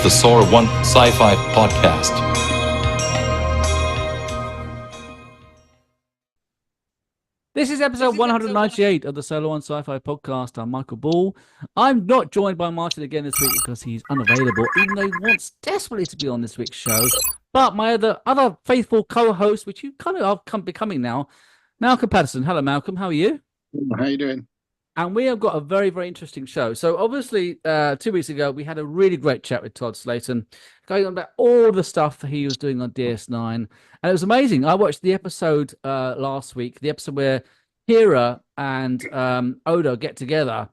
the Sora One Sci-Fi Podcast. This is episode 198 of the Solo One Sci-Fi Podcast. I'm Michael Ball. I'm not joined by Martin again this week because he's unavailable, even though he wants desperately to be on this week's show. But my other faithful co-host, which you kind of are becoming now, Malcolm Patterson. Hello, Malcolm. How are you? How are you doing? And we have got a very, very interesting show. So obviously, 2 weeks ago, we had a really great chat with Todd Slayton, going on about all the stuff that he was doing on DS9. And it was amazing. I watched the episode last week, the episode where Kira and Oda get together.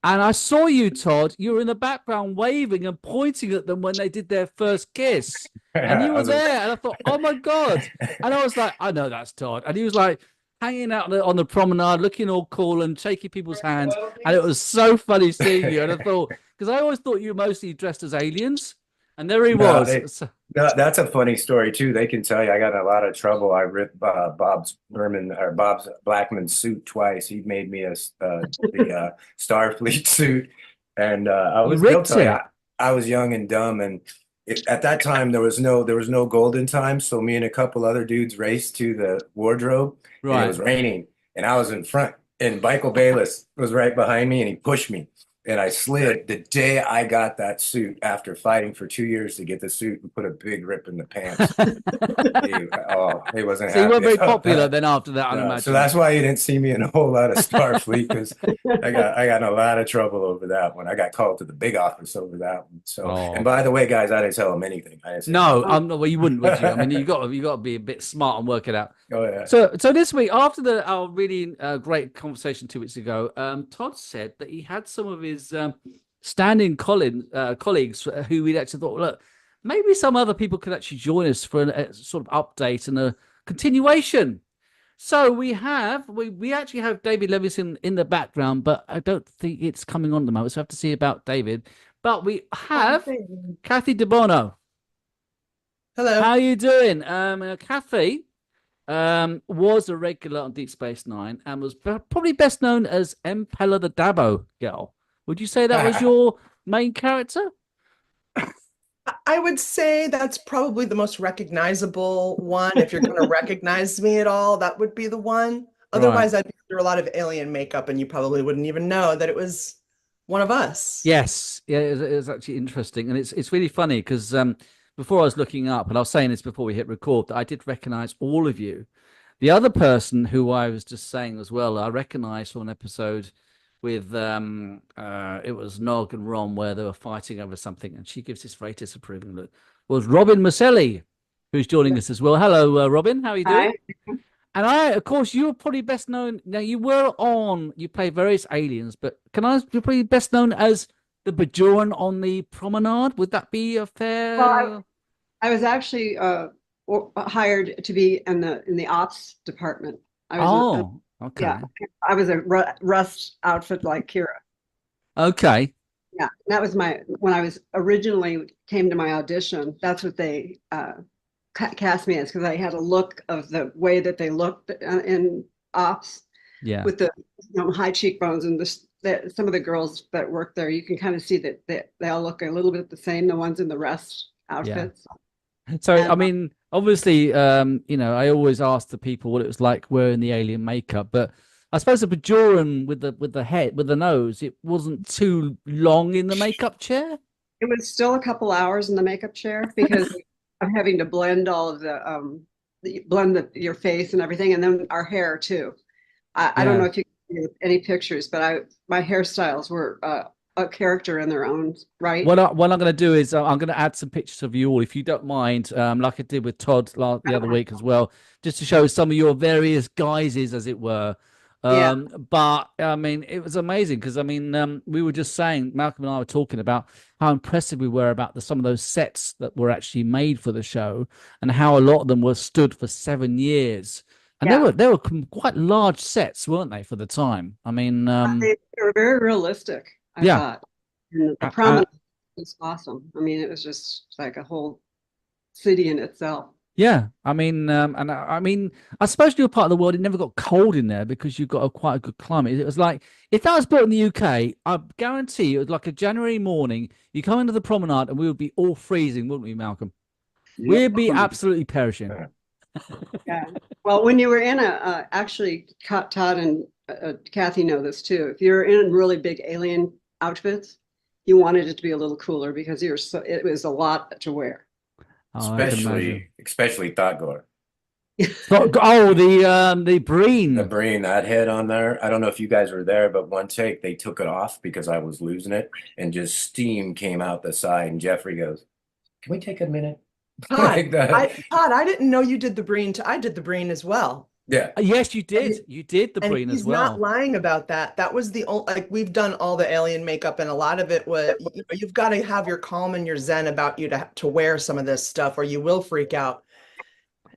And I saw you, Todd. You were in the background waving and pointing at them when they did their first kiss. And you were there. And I thought, oh, my God. And I was like, I know that's Todd. And he was like, hanging out on the promenade, looking all cool and shaking people's hands. And it was so funny seeing you. And I thought, because I always thought you were mostly dressed as aliens. And there he was. That's a funny story, too. They can tell you I got in a lot of trouble. I ripped Bob's Blackman's suit twice. He made me the Starfleet suit. And I was guilty. I was young and dumb. And at that time, there was no golden time. So me and a couple other dudes raced to the wardrobe. Right. And it was raining, and I was in front, and Michael Bayless was right behind me, and he pushed me, and I slid. The day I got that suit, after fighting for 2 years to get the suit, and put a big rip in the pants. he wasn't happy. So you weren't very popular then after that, I imagine. So that's why you didn't see me in a whole lot of Starfleet, because I got in a lot of trouble over that one. I got called to the big office over that one. So, And by the way, guys, I didn't tell him anything. No, I'm not. Well, you wouldn't, would you? I mean, you got to be a bit smart and work it out. Oh yeah. So this week, after our really great conversation 2 weeks ago, Todd said that he had some of his standing colleagues who we'd actually thought, look, maybe some other people could actually join us for a sort of update and a continuation. So we actually have David Levison in the background, but I don't think it's coming on at the moment. So I have to see about David. But we have Kathy Debono. Hello. How are you doing? Kathy was a regular on Deep Space Nine and was probably best known as Impella the Dabo girl. Would you say that was your main character? I would say that's probably the most recognizable one. If you're going to recognize me at all, that would be the one. Otherwise, I'd be under a lot of alien makeup, and you probably wouldn't even know that it was one of us. Yes. Yeah, it was actually interesting. And it's really funny because before I was looking up, and I was saying this before we hit record, that I did recognize all of you. The other person who I was just saying as well, I recognized from an episode with it was Nog and Rom where they were fighting over something, and she gives this very disapproving look. Was Robin Maselli, who's joining us as well. Hello, Robin. How are you doing? Hi. And of course, you were probably best known. Now you play various aliens, but you're probably best known as the Bajoran on the promenade. Would that be a fair? Well, I was actually hired to be in the ops department. Okay. Yeah, I was a Rust outfit like Kira. Okay. Yeah, that was when I was originally came to my audition. That's what they cast me as, because I had a look of the way that they looked in ops. Yeah. With the high cheekbones and some of the girls that work there, you can kind of see that they all look a little bit the same. The ones in the Rust outfits. Yeah. So I mean, obviously, I always ask the people what it was like wearing the alien makeup, but I suppose the Bajoran with the nose, it wasn't too long in the makeup chair. It was still a couple hours in the makeup chair because I'm having to blend all of your face and everything, and then our hair too. I don't know if you can see any pictures, but my hairstyles were a character in their own right. What I'm going to do is I'm going to add some pictures of you all, if you don't mind, like I did with Todd the other week as well, just to show some of your various guises, as it were. But I mean, it was amazing because I mean, we were just saying, Malcolm and I were talking about how impressive we were about some of those sets that were actually made for the show, and how a lot of them were stood for 7 years. And they were quite large sets, weren't they, for the time? I mean, they were very realistic. I thought. And the promenade was awesome. I mean, it was just like a whole city in itself. Yeah, I mean, I mean, I suppose your part of the world, it never got cold in there because you've got quite a good climate. It was like if that was built in the UK, I guarantee you, it was like a January morning. You come into the promenade, and we would be all freezing, wouldn't we, Malcolm? We'd be absolutely perishing. Yeah. Well, when you were in actually, Todd and Kathy know this too. If you're in really big alien outfits, you wanted it to be a little cooler because it was a lot to wear. Oh, I can imagine. Especially Todd Gore. Oh, the Breen. The Breen, that head on there. I don't know if you guys were there, but one take they took it off because I was losing it, and just steam came out the side. And Jeffrey goes, "Can we take a minute?" Todd, Like that. Todd, I didn't know you did the Breen. I did the Breen as well. Yeah. Yes, you did. You did the Breen as well. He's not lying about that. That was the only, like, we've done all the alien makeup, and a lot of it was, you've got to have your calm and your zen about you to wear some of this stuff, or you will freak out.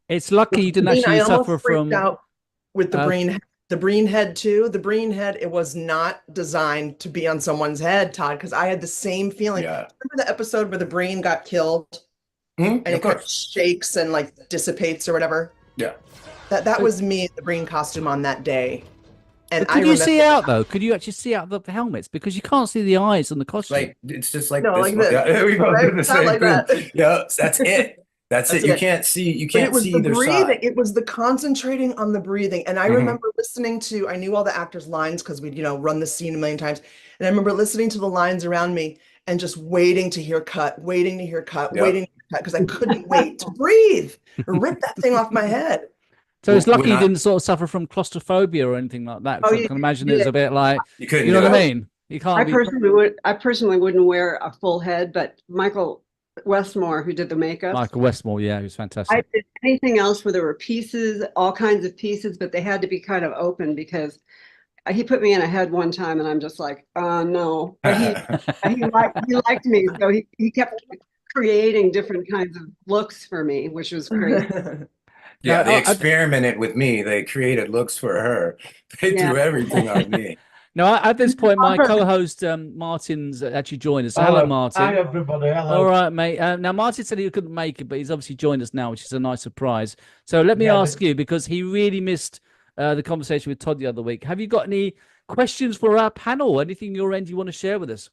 It's lucky you didn't actually suffer from out with the Breen head too. The Breen head, it was not designed to be on someone's head, Todd, because I had the same feeling. Yeah. Remember the episode where the Breen got killed? Mm-hmm. And it kind of shakes and like dissipates or whatever. Yeah. That was me in the Breen costume on that day. And could you see out though? Could you actually see out the helmets? Because you can't see the eyes on the costume. Like it's just like no, this. Like this. Yeah, we both did the same like thing. That. Yeah, that's it. That's it. You can't see. You can't see either side. It was the concentrating on the breathing. And I remember listening to. I knew all the actors' lines because we'd run the scene a million times. And I remember listening to the lines around me and just waiting to hear cut, waiting to hear cut, waiting to hear cut, because I couldn't wait to breathe or rip that thing off my head. So it's lucky you didn't sort of suffer from claustrophobia or anything like that. I can imagine it's a bit like you know what I mean. You can't. I personally wouldn't wear a full head, but Michael Westmore, who did the makeup. Michael Westmore, yeah, he was fantastic. I did anything else where there were pieces, all kinds of pieces, but they had to be kind of open because he put me in a head one time, and I'm just like, no. But he liked me, so he kept creating different kinds of looks for me, which was great. Yeah, they experimented with me. They created looks for her. They threw everything on me. No, at this point, my co-host Martin's actually joined us. So hello, Martin. Hi, everybody. Hello. All right, mate. Now, Martin said he couldn't make it, but he's obviously joined us now, which is a nice surprise. So let me ask you, because he really missed the conversation with Todd the other week. Have you got any questions for our panel? Anything your end you want to share with us?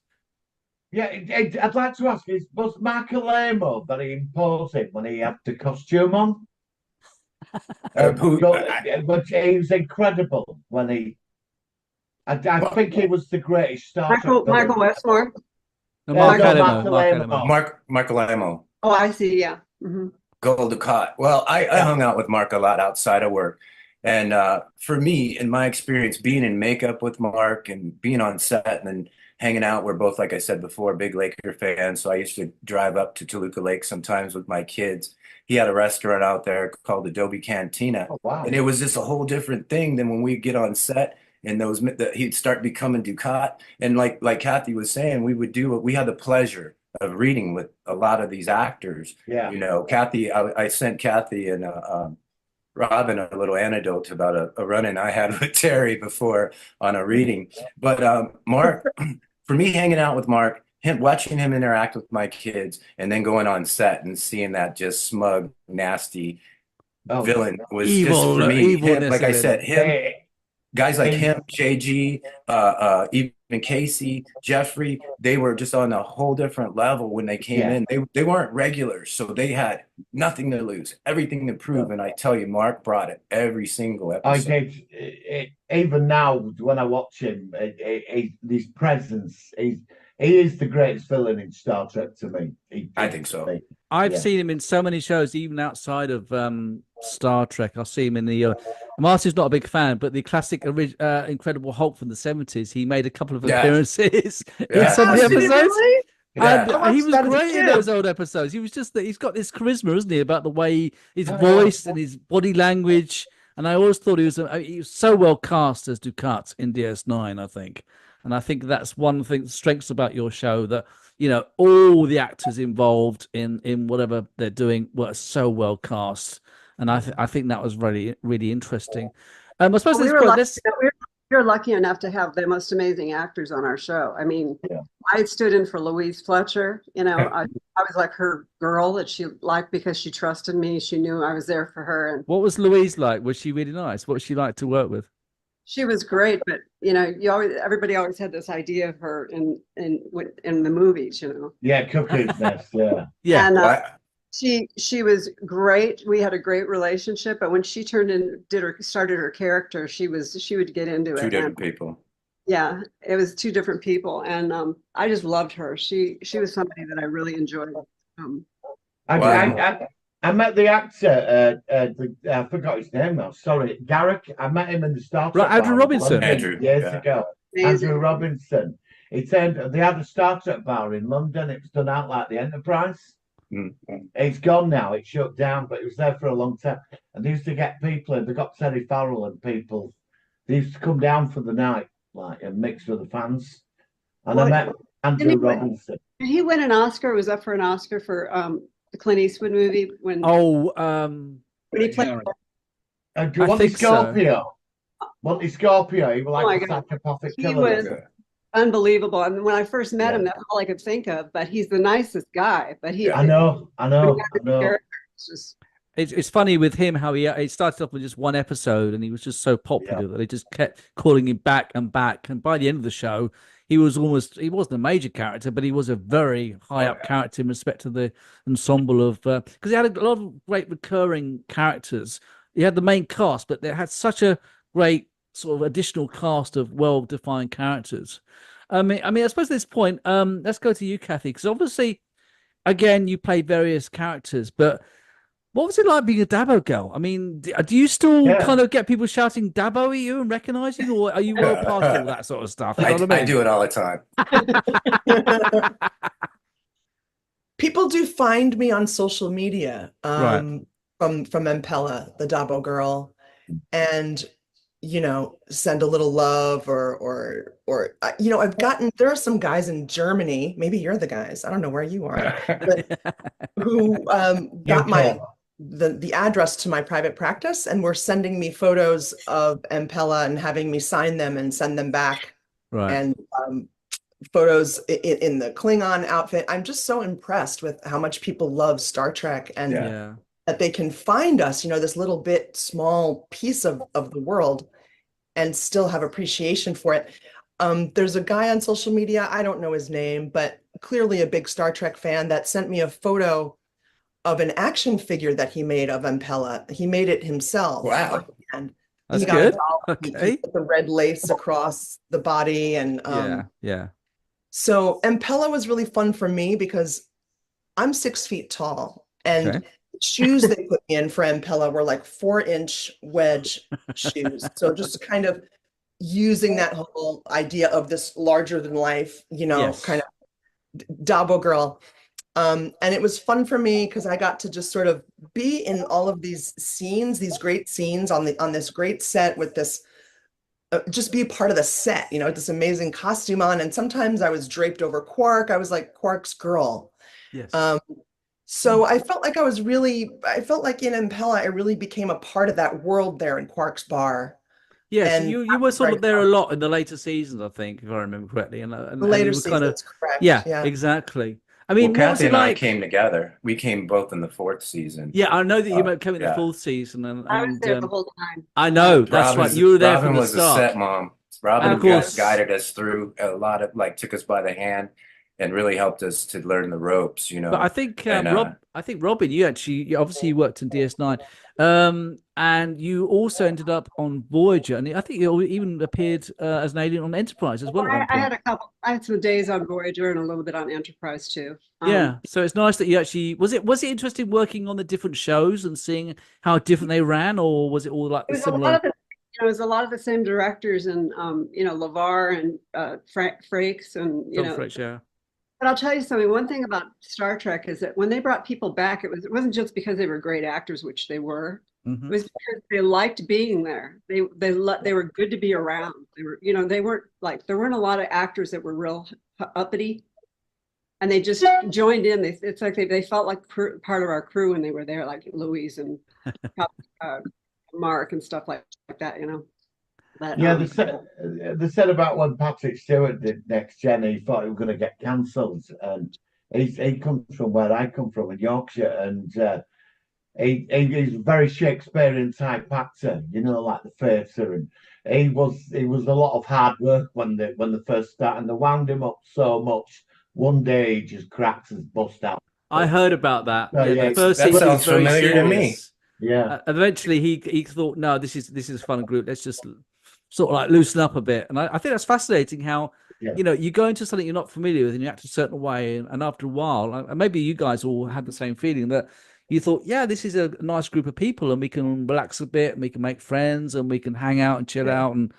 Yeah, I'd like to ask, was Marcolemo very important when he had the costume on? But he was incredible when he. I think he was the greatest Star Trek. Michael Westmore. No, Marcolemo. Oh, I see. Yeah. Gold Ducat. Well, I hung out with Mark a lot outside of work. And for me, in my experience, being in makeup with Mark and being on set and then hanging out, we're both, like I said before, big Laker fans. So I used to drive up to Toluca Lake sometimes with my kids. He had a restaurant out there called Adobe Cantina. Oh, wow. And it was just a whole different thing than when we get on set and he'd start becoming Ducat. And like Kathy was saying, we had the pleasure of reading with a lot of these actors. Yeah. Kathy, I sent Kathy and Robin a little anecdote about a run-in I had with Terry before on a reading. But Mark, for me, hanging out with Mark, watching him interact with my kids, and then going on set and seeing that just smug, nasty villain was evil, just for me. Like I said, guys like him, JG, even Casey, Jeffrey, they were just on a whole different level when they came in. They weren't regulars, so they had nothing to lose, everything to prove. And I tell you, Mark brought it every single episode. Even now, when I watch him, his presence, he is the greatest villain in Star Trek to me. I think so. I've seen him in so many shows, even outside of Star Trek. I'll see him in the. Martin's not a big fan, but the classic Incredible Hulk from the 70s, he made a couple of appearances in some of the episodes. Really? And he was great in those old episodes. He was just that he's got this charisma, isn't he, about the way his voice and his body language. And I always thought he was so well cast as Ducat in DS9, I think. And I think that's one thing, strengths about your show, that all the actors involved in whatever they're doing were so well cast. And I think that was really, really interesting. I suppose we You're lucky enough to have the most amazing actors on our show. I mean, I stood in for Louise Fletcher. You know, I was like her girl that she liked because she trusted me. She knew I was there for her. And what was Louise like? Was she really nice? What was she like to work with? she was great, but you know, everybody always had this idea of her in the movies. You know. Yeah, Cuckoo's Nest. Yeah. Yeah. And, she was great. We had a great relationship, but when she started her character, she would get into it. Two different people. Yeah, it was two different people, and I just loved her. She was somebody that I really enjoyed. I met the actor. I forgot his name now. Sorry, Garrick. I met him in the Star Trek. Right, Andrew Robinson. Years ago. Amazing. Andrew Robinson. They had a Star Trek bar in London. It was done out like the Enterprise. It's gone now. It shut down, but it was there for a long time. And they used to get people in. They got Terry Farrell and people. They used to come down for the night, like, and mix with the fans. And I met Andrew Robinson. He win an Oscar. Was up for an Oscar for the Clint Eastwood movie when he played. Monty Scorpio. Monty Scorpio. He was like a psychopathic killer. He was unbelievable. And when I first met him, that's all I could think of. But he's the nicest guy. But I know. It's funny with him how he started off with just one episode and he was just so popular that they just kept calling him back and back. And by the end of the show, he wasn't a major character, but he was a very high up character in respect to the ensemble of because he had a lot of great recurring characters. He had the main cast, but they had such a great sort of additional cast of well-defined characters. I mean, I suppose at this point, let's go to you, Kathy, because obviously, again, you play various characters, but what was it like being a Dabo girl? I mean, do you still kind of get people shouting Dabo at you and recognizing, or are you well past all that sort of stuff? You know what I mean? I do it all the time. People do find me on social media Right. from Impella, the Dabo girl, and send a little love or there are some guys in Germany, maybe you're the guys, I don't know where you are, but who got the address to my private practice and were sending me photos of Impella and having me sign them and send them back. Right. And photos in the Klingon outfit. I'm just so impressed with how much people love Star Trek and that they can find us, this little bit small piece of the world and still have appreciation for it. There's a guy on social media, I don't know his name, but clearly a big Star Trek fan, that sent me a photo of an action figure that he made of Impella. He made it himself. Wow. And That's he got good. he put the red lace across the body. And so Impella was really fun for me because I'm 6 feet tall, and shoes they put me in for Impella were like 4-inch wedge shoes. So just kind of using that whole idea of this larger than life, kind of Dabo girl. And it was fun for me because I got to just sort of be in all of these scenes, these great scenes on this great set with this, just be a part of the set, this amazing costume on. And sometimes I was draped over Quark. I was like Quark's girl. Yes. So I felt like in Impella, I really became a part of that world there in Quark's bar. Yes, and you were sort of there a lot in the later seasons, I think, if I remember correctly. And the later seasons, correct. Yeah, exactly. I mean, Kathy and I came together. We came both in the 4th season. Yeah, I know that you came in the 4th season. And I was there the whole time. I know, that's right. You were there from the start. Robin was a set mom. Robin guided us through a lot of, took us by the hand and really helped us to learn the ropes, But I think, Robin, you obviously worked in DS9, and you also ended up on Voyager, and I think you even appeared as an alien on Enterprise as well. I had some days on Voyager and a little bit on Enterprise too. So it's nice that you actually was it interesting working on the different shows and seeing how different they ran, or was it all like similar? It was a lot of the same directors, and LeVar and Frakes, and Frakes, yeah. But I'll tell you something. One thing about Star Trek is that when they brought people back, it wasn't just because they were great actors, which they were. Mm-hmm. It was because they liked being there. They were good to be around. They were, they weren't there weren't a lot of actors that were real uppity, and they just joined in. It's like they felt like part of our crew when they were there, like Louise and Mark and stuff like that. But, Yeah, they said about when Patrick Stewart did Next Gen, he thought he was going to get cancelled, and he comes from where I come from in Yorkshire, and he's a very Shakespearean type actor, you know, like the theatre, and he was a lot of hard work when they first started, and they wound him up so much. One day he just cracked his bust out. I heard about that. Oh, Yeah, yeah, the first that season sounds was very familiar to me. serious. Yeah. Eventually, he thought, no, this is a fun group. Let's just sort of like loosen up a bit. And I think that's fascinating. How you know, you go into something you're not familiar with and you act a certain way, and after a while, and maybe you guys all had the same feeling that you thought, yeah, this is a nice group of people, and we can relax a bit, and we can make friends, and we can hang out and chill out and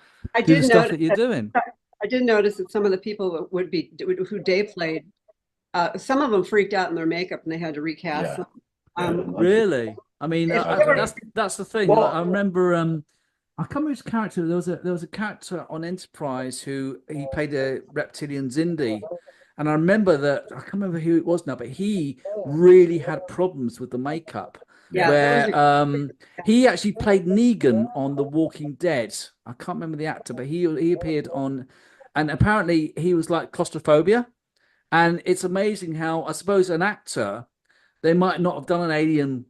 do the stuff that you're doing. I did notice that some of the people who Dave played, some of them freaked out in their makeup and they had to recast them. Really? I mean, that's the thing. I remember, I can't remember his character. There was a character on Enterprise who he played a reptilian Zindi, and I remember that I can't remember who it was now, but he really had problems with the makeup. Yeah, where he actually played Negan on The Walking Dead. I can't remember the actor, but he appeared on, and apparently he was like claustrophobia. And it's amazing how, I suppose, an actor, they might not have done an alien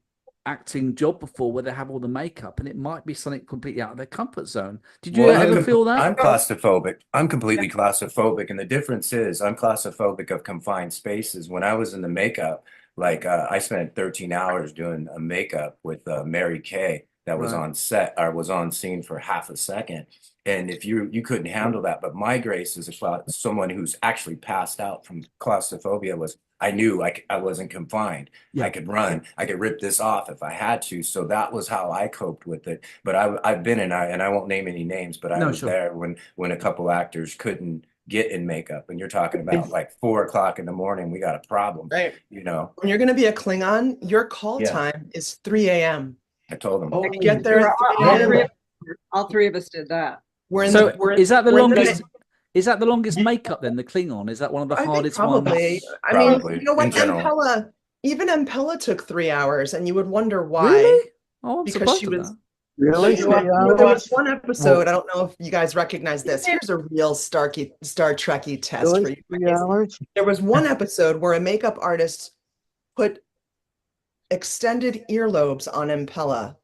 acting job before where they have all the makeup, and it might be something completely out of their comfort zone. Did you ever feel that? I'm claustrophobic. I'm completely claustrophobic. And the difference is I'm claustrophobic of confined spaces. When I was in the makeup, like I spent 13 hours doing a makeup with Mary Kay that was on set or was on scene for half a second. And if you couldn't handle that, but my grace as someone who's actually passed out from claustrophobia was I knew I wasn't confined. I could run. I could rip this off if I had to. So that was how I coped with it. But I've been and I won't name any names, but I was there when a couple actors couldn't get in makeup, and you're talking about like 4 o'clock in the morning, we got a problem, Right? You know, When you're going to be a Klingon, your call time is 3 a.m. I told them. You get there at 3 a.m. All three of us did that. Is that the longest? Is that the longest makeup then? The Klingon, is that one of the hardest probably. ones? I mean, Probably, you know what? in general. Even Impella took 3 hours, and you would wonder why. Really? Oh, I'm Because surprised she at was. that. Really? There was one episode. I don't know if you guys recognize this. Here's a real Star Trekky test for you. 3 hours? There was one episode where a makeup artist put extended earlobes on Impella,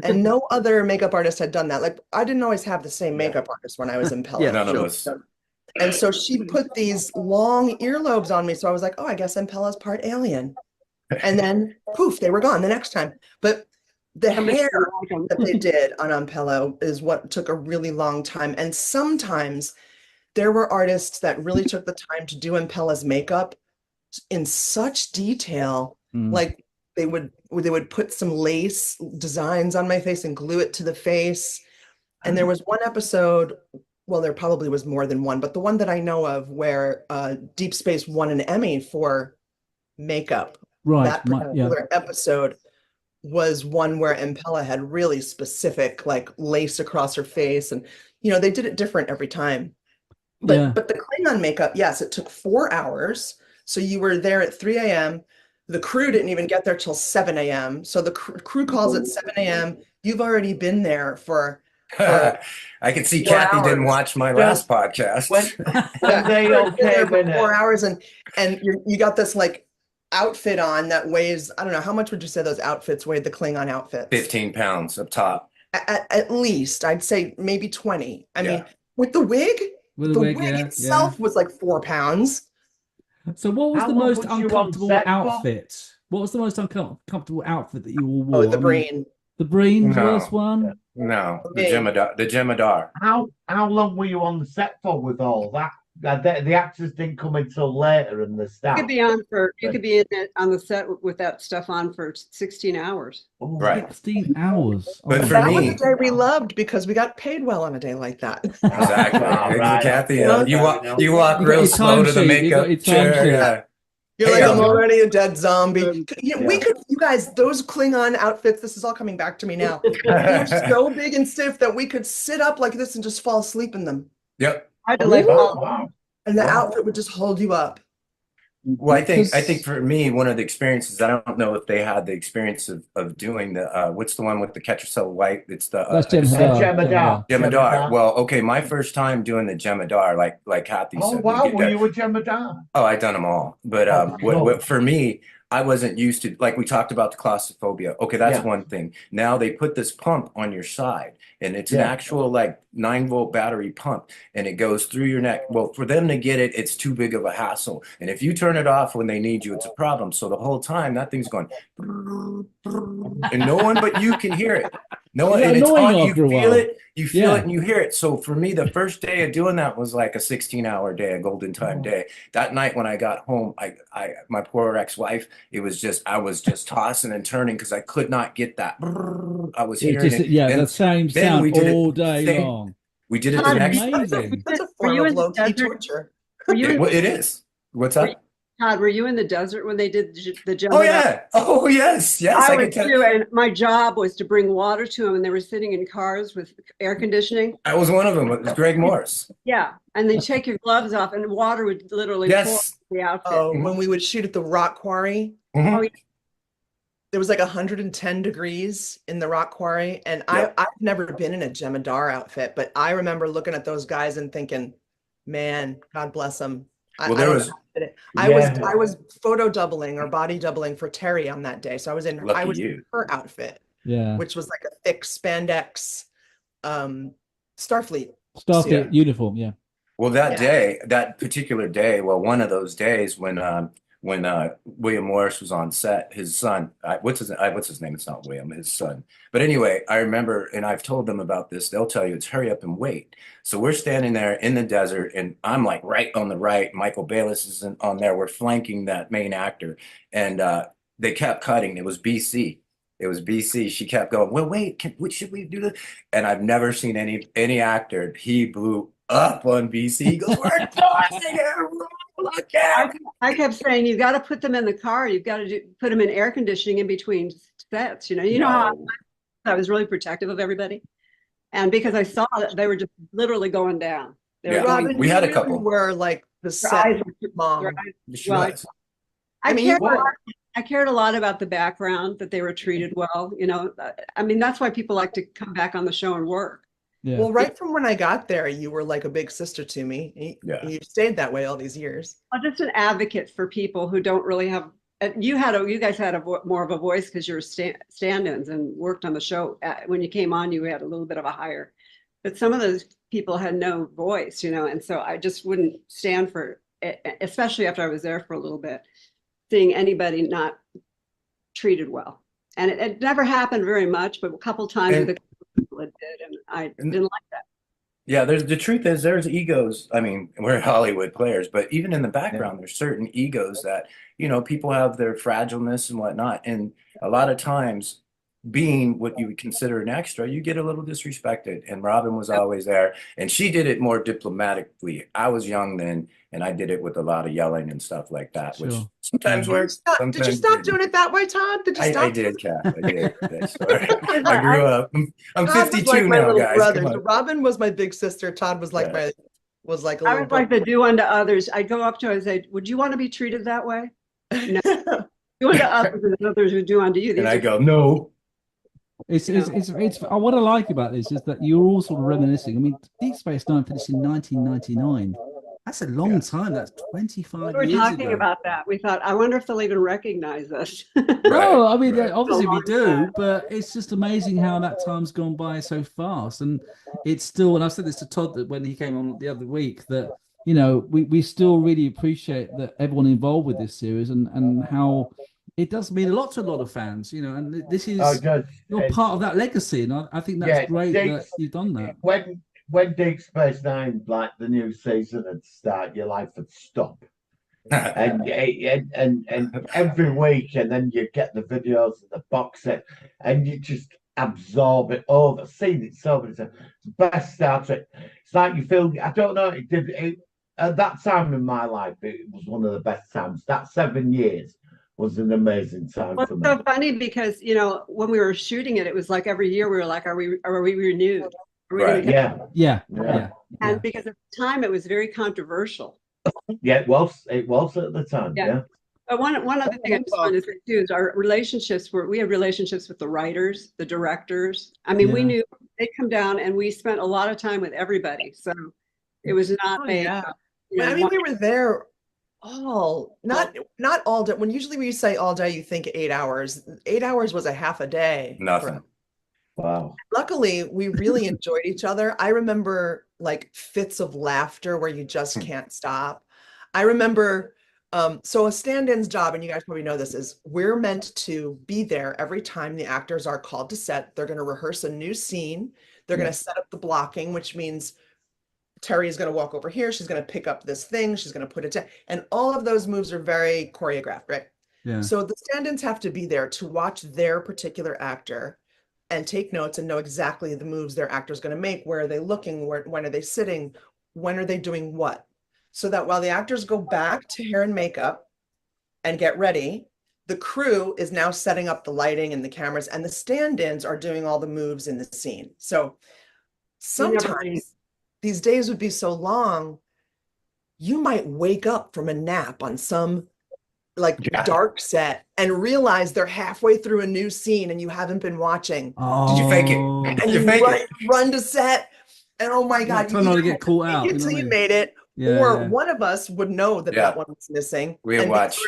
and no other makeup artist had done that. Like, I didn't always have the same makeup artist when I was Impella. None of us. And so she put these long earlobes on me. So I was like, oh, I guess Impella's part alien. And then poof, they were gone the next time. But the hair that they did on Impella is what took a really long time. And sometimes there were artists that really took the time to do Impella's makeup in such detail. Like they would put some lace designs on my face and glue it to the face. And there was one episode, well, there probably was more than one, but the one that I know of where Deep Space won an Emmy for makeup. Right. That particular episode was one where Impella had really specific, like, lace across her face, and they did it different every time. But the Klingon makeup, yes, it took 4 hours. So you were there at 3 a.m. The crew didn't even get there till 7 a.m. So the crew calls at 7 a.m. You've already been there for I could see Kathy didn't watch my last podcast. When they all came in 4 hours, and you got this like outfit on that weighs, I don't know, how much would you say those outfits weighed, the Klingon outfits? 15 pounds up top. At least, I'd say maybe 20. I mean, with the wig, the wig itself was like 4 pounds. So what was the most uncomfortable outfit? What was the most uncomfortable outfit that you all wore? Oh, the Breen. The Breen was the worst one? No, the Jemadar. How long were you on the set for with all that? The actors didn't come until later, and the staff. You could be on the set with that stuff on for 16 hours. Right. 16 hours. But for that me, was a day we loved because we got paid well on a day like that. Exactly. Right. Kathy, you walk real slow to the makeup chair. Yeah. You're like, I'm already a dead zombie. We could, you guys, those Klingon outfits, this is all coming back to me now. They're so big and stiff that we could sit up like this and just fall asleep in them. Yep. I had to like, And the outfit would just hold you up. Well, I think for me, one of the experiences, I don't know if they had the experience of doing the what's the one with the Catch Yourself White? It's the That's Jemadar. Jemadar. Well, okay, my first time doing the Jemadar, like Kathy Oh said. wow, were you a Jemadar? Oh, I done them all. But what for me, I wasn't used to, like we talked about the claustrophobia. Okay, that's one thing. Now they put this pump on your side, and it's an actual like 9-volt battery pump, and it goes through your neck. Well, for them to get it, it's too big of a hassle. And if you turn it off when they need you, it's a problem. So the whole time that thing's going, and no one but you can hear it. No one, and it's on, you feel it, and you hear it. So for me, the first day of doing that was like a 16-hour day, a golden time day. That night when I got home, my poor ex-wife, I was just tossing and turning because I could not get that. I was hearing it. Yeah, the same sound all day long. We did it the next. Amazing. That's a form of low-key torture. It is. What's that? Todd, were you in the desert when they did the Jemadar? Oh yeah. Oh yes. I was too, and my job was to bring water to them, and they were sitting in cars with air conditioning. I was one of them. It was Greg Morris. Yeah, and they take your gloves off, and water would literally pour the outfit. Oh, when we would shoot at the rock quarry, Oh, there was like 110 degrees in the rock quarry, and I've never been in a Jemadar outfit, but I remember looking at those guys and thinking, man, God bless them. I was photo doubling or body doubling for Terry on that day, so I was in her outfit, which was like a thick spandex Starfleet uniform. Well, that particular day, one of those days when William Morris was on set, his son, what's his name? It's not William, his son. But anyway, I remember, and I've told them about this, they'll tell you, it's hurry up and wait. So we're standing there in the desert, and I'm like right on the right. Michael Bayless is on there. We're flanking that main actor. And they kept cutting. It was BC. She kept going, well, wait, what should we do this? And I've never seen any actor. He blew up on BC. He goes, we're tossing it. Look at. I kept saying, you've got to put them in the car. You've got to put them in air conditioning in between sets. You know how I was really protective of everybody, and because I saw that they were just literally going down. Robin, we had a couple. Were like the set mom. Well, I cared a lot about the background, that they were treated well. I mean, that's why people like to come back on the show and work. Yeah. Well, right from when I got there, you were like a big sister to me. You stayed that way all these years. I'm just an advocate for people who don't really have. You guys had more of a voice because you were stand-ins and worked on the show. When you came on, you had a little bit of a higher. But some of those people had no voice, and so I just wouldn't stand for it, especially after I was there for a little bit, seeing anybody not treated well. And it never happened very much, but a couple times with the people it did, and I didn't like that. Yeah, the truth is there's egos. I mean, we're Hollywood players, but even in the background, there's certain egos that, people have their fragileness and whatnot. And a lot of times, being what you would consider an extra, you get a little disrespected. And Robin was always there, and she did it more diplomatically. I was young then, and I did it with a lot of yelling and stuff like that, which sometimes works. Did you stop doing it that way, Todd? Did you stop? I did, Kath. I did. I grew up. I'm 52 now, guys. Brother. Robin was my big sister. Todd was like I was like the do unto others. I'd go up to her and say, "Would you want to be treated that way?" No. Do unto others, and others would do unto you. And I go, no. It's what I like about this is that you're all sort of reminiscing. I mean, Deep Space Nine finished in 1999. That's a long time. That's 25 years ago. We were talking about that. We thought, I wonder if they'll even recognize us. No, I mean, obviously we do, but it's just amazing how that time's gone by so fast. And it's still, and I said this to Todd that when he came on the other week, that, we still really appreciate that everyone involved with this series and how it does mean a lot to a lot of fans, and this is you're part of that legacy. And I think that's great that you've done that. When Deep Space Nine, like the new season would start, your life would stop. and every week, and then you get the videos and the box set, and you just absorb it over. Seen it so many times. It's the best Star Trek. It's like you feel. I don't know. At that time in my life, it was one of the best times. That 7 years was an amazing time for me. It's so funny because when we were shooting it, it was like every year we were like, are we renewed? Yeah. And because at the time it was very controversial. Yeah, it was. It was at the time. Yeah. Yeah. But one other thing I just wanted to say too is our relationships we had relationships with the writers, the directors. I mean, we knew they'd come down and we spent a lot of time with everybody. So it was not I mean, we were there not all day. When usually we say all day, you think 8 hours. 8 hours was a half a day. Nothing. Wow. Luckily, we really enjoyed each other. I remember like fits of laughter where you just can't stop. I remember, so a stand-in's job, and you guys probably know this, is we're meant to be there every time the actors are called to set. They're going to rehearse a new scene. They're going to set up the blocking, which means Terry is going to walk over here. She's going to pick up this thing. She's going to put it down. And all of those moves are very choreographed, right? Yeah. So the stand-ins have to be there to watch their particular actor and take notes and know exactly the moves their actor is going to make. Where are they looking? When are they sitting? When are they doing what? So that while the actors go back to hair and makeup and get ready, the crew is now setting up the lighting and the cameras, and the stand-ins are doing all the moves in the scene. So sometimes these days would be so long, you might wake up from a nap on some dark set and realize they're halfway through a new scene and you haven't been watching. Did you fake it? And you run to set, and oh my God, trying not to get caught out until you made it. One of us would know that one was missing. We watch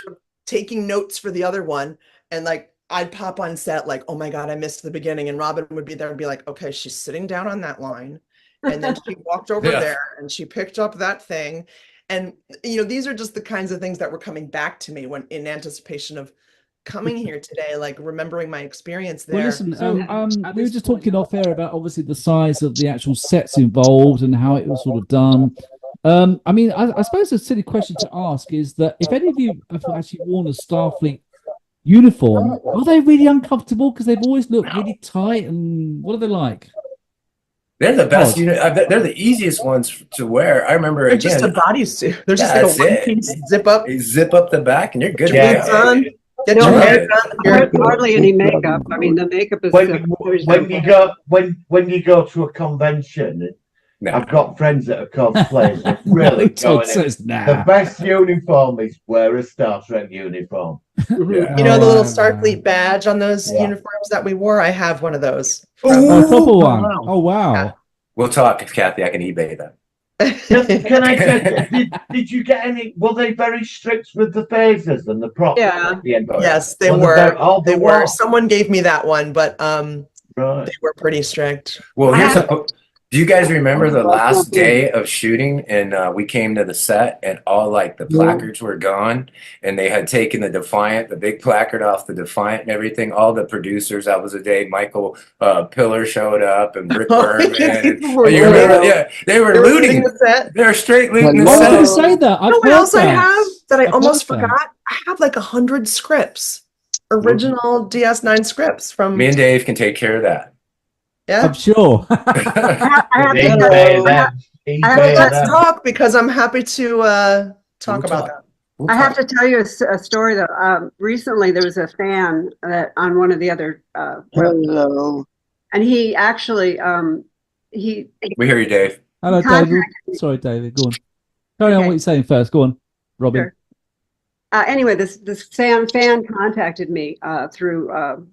taking notes for the other one, and I'd pop on set like, oh my God, I missed the beginning, and Robin would be there and be like, okay, she's sitting down on that line, and then she walked over there and she picked up that thing. And these are just the kinds of things that were coming back to me when in anticipation of coming here today, like remembering my experience there. Well, listen, we were just talking off air about obviously the size of the actual sets involved and how it was sort of done. I mean, I suppose a silly question to ask is that if any of you have actually worn a Starfleet uniform, are they really uncomfortable? Because they've always looked really tight, and what are they like? They're the best. They're the easiest ones to wear. I remember they're just a bodysuit. They're just like a one-piece zip up. You zip up the back, and you're good. Get your hair done. There's hardly any makeup. I mean, the makeup is when you go to a convention. No. I've got friends that are cosplayers that really the best uniform is wear a Star Trek uniform. The little Starfleet badge on those uniforms that we wore. I have one of those. A proper one. Oh wow. Yeah. We'll talk, Kathy. I can eBay them. Can I check? Did you get any? Were they very strict with the phasers and the props? Yeah. At the end yes, they were. They were. Someone gave me that one, but they were pretty strict. Well, do you guys remember the last day of shooting and we came to the set and all the placards were gone and they had taken the Defiant, the big placard off the Defiant and everything. All the producers, that was the day Michael Pillar showed up and Britt Bergman. You remember? Yeah, they were looting the set. They were straight looting the set. I was going to say that. What else I have that I almost forgot? I have 100 scripts, original DS9 scripts from. Me and Dave can take care of that. Yeah, I'm sure. Let's talk because I'm happy to talk about that. I have to tell you a story though. Recently, there was a fan that on one of the other. Hello. And he actually we hear you, Dave. Hello, David. Sorry, David. Go on. Carry on what you're saying first. Go on, Robin. Sure. Anyway, this fan contacted me through.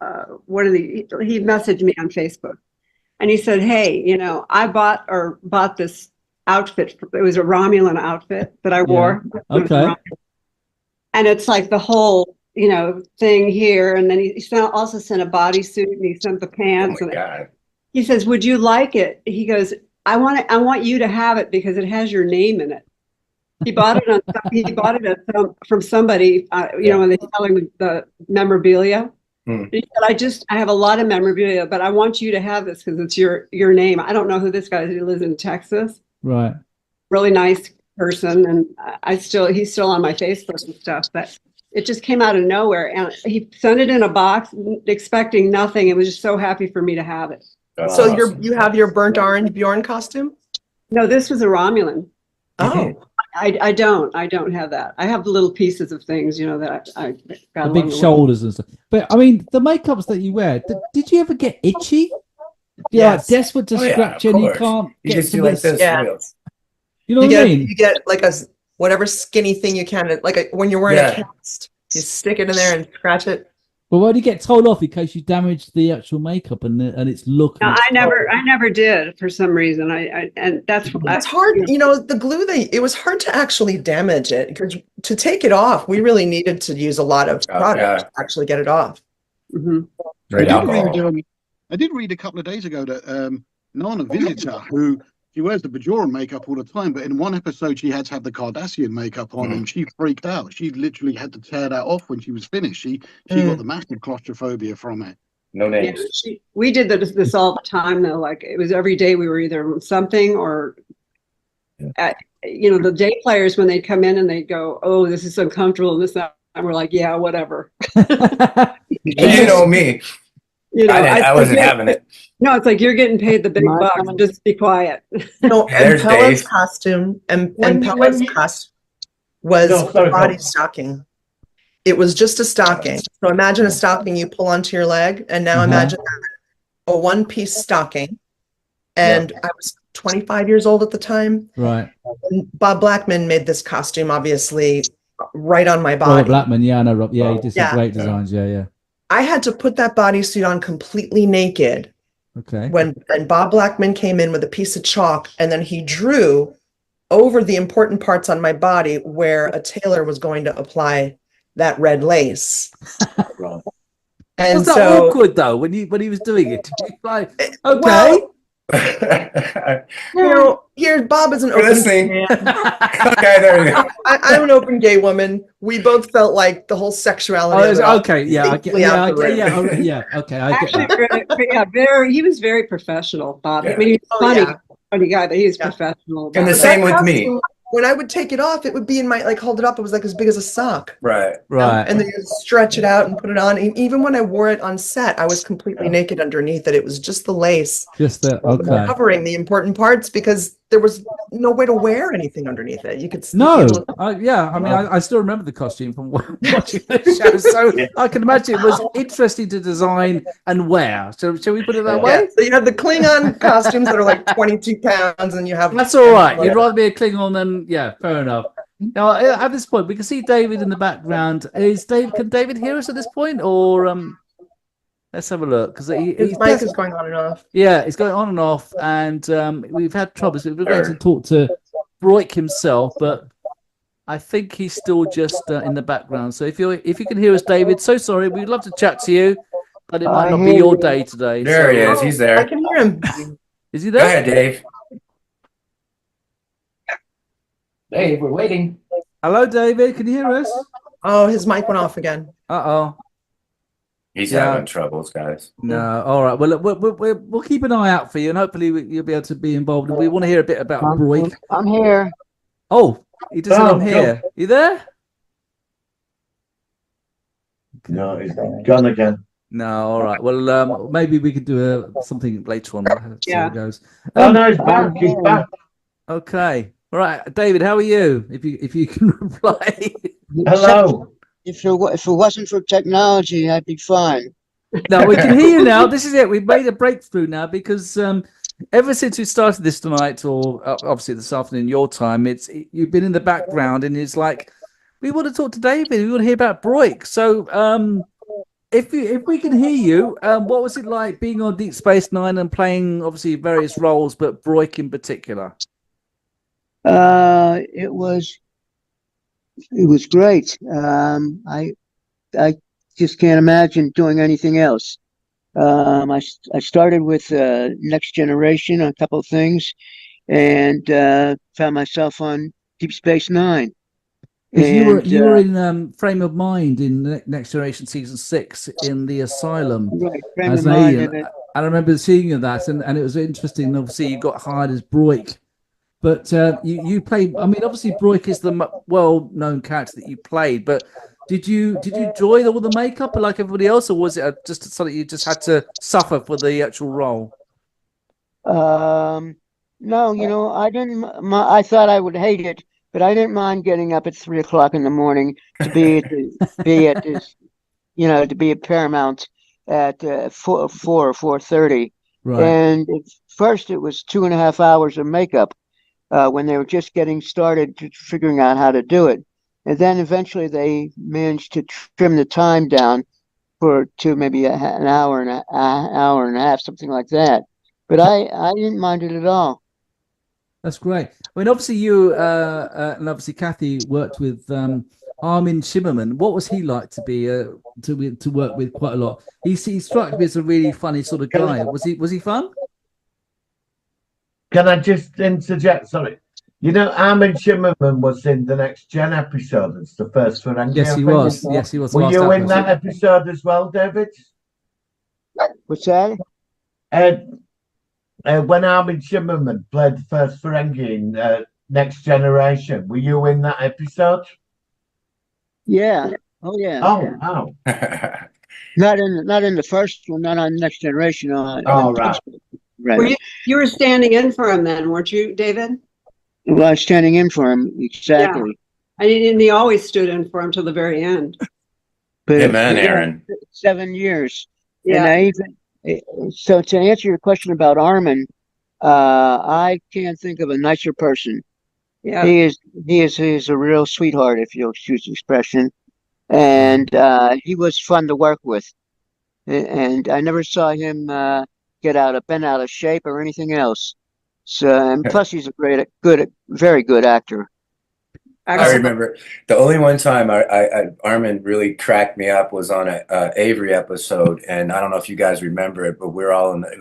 He messaged me on Facebook and he said, hey, I bought this outfit. It was a Romulan outfit that I wore. Okay. And it's the whole, thing here. And then he also sent a bodysuit and he sent the pants. Oh my God. He says, would you like it? He goes, I want you to have it because it has your name in it. He bought it from somebody, when they're selling the memorabilia. He said, I have a lot of memorabilia, but I want you to have this because it's your name. I don't know who this guy is. He lives in Texas. Right. Really nice person. And he's still on my Facebook and stuff, but it just came out of nowhere. And he sent it in a box expecting nothing. And was just so happy for me to have it. That's so awesome. You have your burnt orange Bjorn costume? No, this was a Romulan. Oh. I don't have that. I have little pieces of things, that I got. The big shoulders and stuff. But I mean, the makeups that you wear, did you ever get itchy? Yeah, desperate to scratch and you can't. You just do like this. Yeah. You know what I mean? You get whatever skinny thing you can, like when you're wearing a cast, you stick it in there and scratch it. Well, why do you get told off in case you damage the actual makeup and its look? No, I never did for some reason. And that's it's hard. The glue it was hard to actually damage it because to take it off, we really needed to use a lot of product to actually get it off. Mm-hmm. I did read a couple of days ago that Nana visits her, who she wears the Bajoran makeup all the time, but in one episode she had to have the Cardassian makeup on, and she freaked out. She literally had to tear that off when she was finished. She got the massive claustrophobia from it. No names. Yeah, we did this all the time though. Like it was every day we were either on something or, the day players when they'd come in and they'd go, "Oh, this is uncomfortable," and this that, and we're like, "Yeah, whatever." You know me. I wasn't having it. No, it's like you're getting paid the big bucks. Just be quiet. No, and Pella's costume and Pella's costume was a body stocking. It was just a stocking. So imagine a stocking you pull onto your leg, and now imagine a one-piece stocking. And I was 25 years old at the time. Right. And Bob Blackman made this costume, obviously, right on my body. Bob Blackman, I know Rob. Yeah, he did some great designs. Yeah. I had to put that bodysuit on completely naked. Okay. When Bob Blackman came in with a piece of chalk, and then he drew over the important parts on my body where a tailor was going to apply that red lace. And was that awkward though when he was doing it? Like, okay. Here Bob is an open gay man. Okay, there we go. I'm an open gay woman. We both felt like the whole sexuality. Okay, yeah, Actually, he was very professional, Bob. I mean, he's funny guy, but he's professional. And the same with me. When I would take it off, it would be in my, hold it up. It was like as big as a sock. Right. And then you stretch it out and put it on. And even when I wore it on set, I was completely naked underneath it. It was just the lace. Covering the important parts because there was no way to wear anything underneath it. You could I still remember the costume from watching the show. So I can imagine it was interesting to design and wear. So shall we put it that way? So you have the Klingon costumes that are like 22 pounds and you have... That's all right. You'd rather be a Klingon than... Yeah, fair enough. Now, at this point, we can see David in the background. Can David hear us at this point? Or... let's have a look because his mic is going on and off. Yeah, it's going on and off, and we've had troubles. We're going to talk to Broik himself, but I think he's still just in the background. So if you can hear us, David, so sorry. We'd love to chat to you, but it might not be your day today. There he is. He's there. I can hear him. Is he there? Go ahead, Dave. Dave, we're waiting. Hello, David. Can you hear us? Oh, his mic went off again. He's having troubles, guys. No, all right. Well, we'll keep an eye out for you, and hopefully you'll be able to be involved. And we want to hear a bit about Broik. I'm here. Oh, he doesn't. I'm here. You there? No, he's gone again. No, all right. Well, maybe we could do something later on. See how it goes. No, he's back. He's back. Okay. All right, David. How are you? If you can reply. Hello. If it wasn't for technology, I'd be fine. No, we can hear you now. This is it. We've made a breakthrough now because ever since we started this tonight, or obviously this afternoon, your time, you've been in the background, and it's like we want to talk to David. We want to hear about Broik. So, if we can hear you, what was it like being on Deep Space Nine and playing obviously various roles, but Broik in particular? It was great. I just can't imagine doing anything else. I started with Next Generation, a couple of things, and found myself on Deep Space Nine. And you were in Frame of Mind in Next Generation Season 6 in the Asylum. Right, as an alien. I remember seeing that, and it was interesting. Obviously, you got hired as Broik. But you played. I mean, obviously, Broik is the well-known character that you played. But did you enjoy all the makeup like everybody else, or was it just something you just had to suffer for the actual role? No, I didn't. I thought I would hate it, but I didn't mind getting up at 3 o'clock in the morning to be at Paramount at 4 or 4:30. Right. And at first, it was 2.5 hours of makeup. when they were just getting started, figuring out how to do it. And then eventually they managed to trim the time down to maybe an hour and hour and a half, something like that. But I didn't mind it at all. That's great. I mean, obviously you and obviously Kathy worked with Armin Shimmerman. What was he like to be to work with quite a lot? He struck me as a really funny sort of guy. Was he fun? Can I just interject? Sorry. You know, Armin Shimmerman was in the Next Gen episode. It's the first Ferengi. Yes, he was. Yes, he was. Were you in that episode as well, David? What's that? When Armin Shimmerman played the first Ferengi in Next Generation, were you in that episode? Yeah. Oh yeah. Oh, wow. Not in the first one, not on Next Generation. Right. Right. You were standing in for him then, weren't you, David? Well, I was standing in for him, exactly. Yeah. And he always stood in for him till the very end. But Amen, Aaron. 7 years. Yeah. And so to answer your question about Armin, I can't think of a nicer person. Yeah. He is a real sweetheart, if you'll excuse the expression. And he was fun to work with. And I never saw him bent out of shape or anything else. So, and plus he's a very good actor. I remember the only one time Armin really cracked me up was on a Avery episode, and I don't know if you guys remember it, but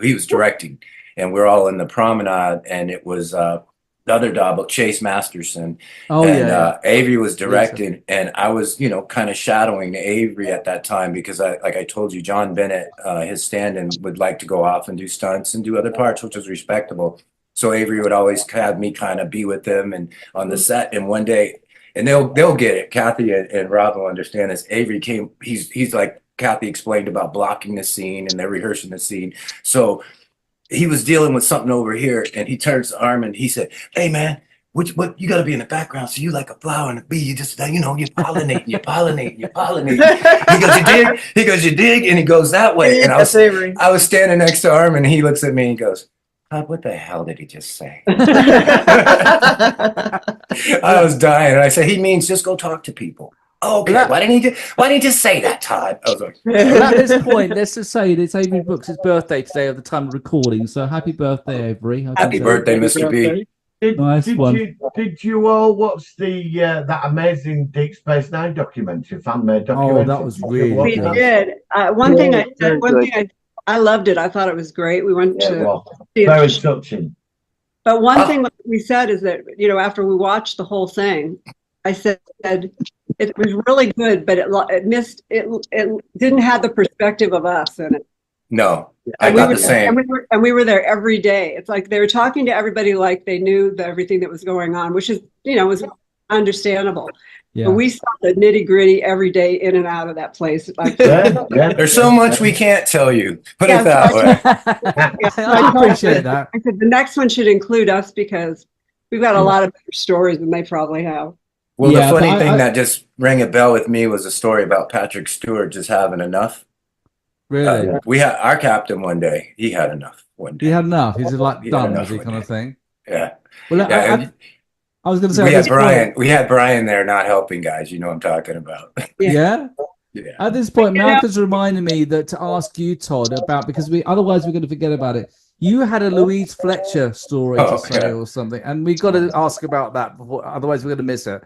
he was directing, and we're all in the promenade, and it was the other dog, Chase Masterson. Oh, and Avery was directing, and I was, kind of shadowing Avery at that time because like I told you, John Bennett, his stand-in, would like to go off and do stunts and do other parts, which was respectable. So Avery would always have me kind of be with them and on the set. And one day, and they'll get it. Kathy and Rob will understand this. Avery came. He's like Kathy explained about blocking the scene, and they're rehearsing the scene. So he was dealing with something over here, and he turns to Armin. He said, "Hey man, what you got to be in the background. So you like a flower and a bee. You just you pollinate, you pollinate, you pollinate." He goes, "You dig?" He goes, "You dig?" And he goes that way. And I was standing next to Armin, and he looks at me and he goes, "Todd, what the hell did he just say?" I was dying, and I said, "He means just go talk to people." Oh, okay. Why didn't he just say that, Todd? I was like, well, at this point, let's just say it's Avery Brooks' birthday today at the time of recording. So happy birthday, Avery! Happy birthday, Mr. B. Did you all watch that amazing Deep Space Nine documentary, fan-made documentary? Oh, that was really we good. did. One thing I loved it. I thought it was great. We went to see it. Very touching. But one thing we said is that, after we watched the whole thing, I said it was really good, but it didn't have the perspective of us in it. No, I got the same. And we were there every day. It's like they were talking to everybody like they knew everything that was going on, which is, was understandable. Yeah. But we saw the nitty gritty every day in and out of that place. Like, there's so much we can't tell you. Put it that way. I appreciate that. I said the next one should include us because we've got a lot of better stories than they probably have. Well, the funny thing that just rang a bell with me was a story about Patrick Stewart just having enough. Really? We had our captain one day. He had enough one day. He had enough. He's like done, was he, kind of thing? Yeah. Well, I was going to say we had Brian there not helping guys. You know what I'm talking about. Yeah. Yeah. At this point, Malcolm's reminded me that to ask you, Todd, about because otherwise we're going to forget about it. You had a Louise Fletcher story to say or something, and we got to ask about that before. Otherwise, we're going to miss it.